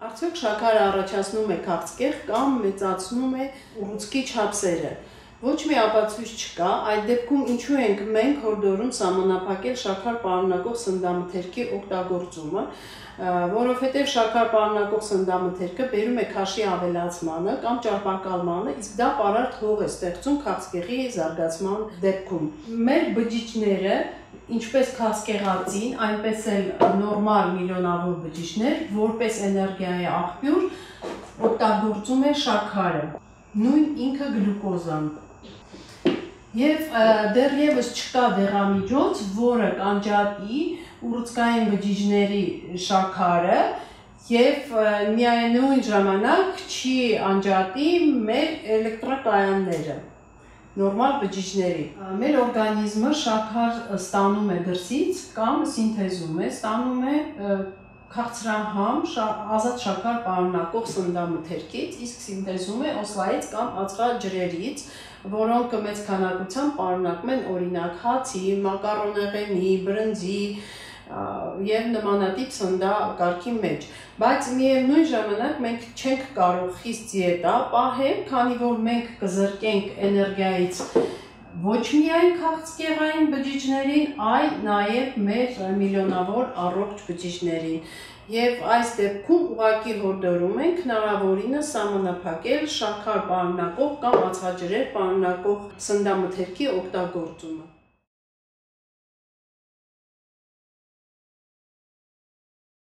Արդյոք շաքարը առաջացնում է քաղցկեղ կամ մեծացնում է ուռուցքի չափսերը։ Ոչ մի ապացույց չկա, այդ դեպքում ինչու ենք մենք հորդորում սահմանափակել շաքար պարունակող սննդամթերքի օգտագործումը, որովհետև շաքար պարունակող սննդամթերքը բերում է քաշի ավելացմանը կամ ճարպակալմանը, իսկ դա պարարտ հող է ստեղծում քաղցկեղի զարգացման դեպքում։ Մեր բջիջները, ինչպես քաղցկեղածին, այնպես էլ նորմալ միլիոնավոր բջիջներ, որպես էներգիայի աղբյուր օգտագործում է շաքարը, նույն ինքը գլյուկոզան։ Եվ դեռևս չկա դեղամիջոց, որը կանջատի ուռուցքային բջիջների շաքարը և միևնույն ժամանակ չի անջատի մեր էլեկտրակայանները, նորմալ բջիջների։ Մեր օրգանիզմը շաքար ստանում է դրսից կամ սինթեզում է, ստանում է քաղցրահամ ազատ շաքար պարունակող սննդամթերքից, իսկ սինթեզում է օսլայից կամ ածխաջրերից, որոնք մեծ քանակությամբ պարունակում են օրինակ հացի, մակարոնեղենի, բրնձի և նմանատիպ սննդակարգի մեջ, բայց միևնույն ժամանակ մենք չենք կարող խիստ դիետա պահել, քանի որ մենք կզրկենք էներգիայից ոչ միայն քաղցկեղային բջիջներին, այլ նաև մեր միլիոնավոր առողջ բջիջներին։ Եվ այս դեպքում ուղղակի հորդորում ենք հնարավորինս սահմանափակել շաքար պարունակող կամ ածխաջրեր պարունակող սննդամթերքի օգտագործումը։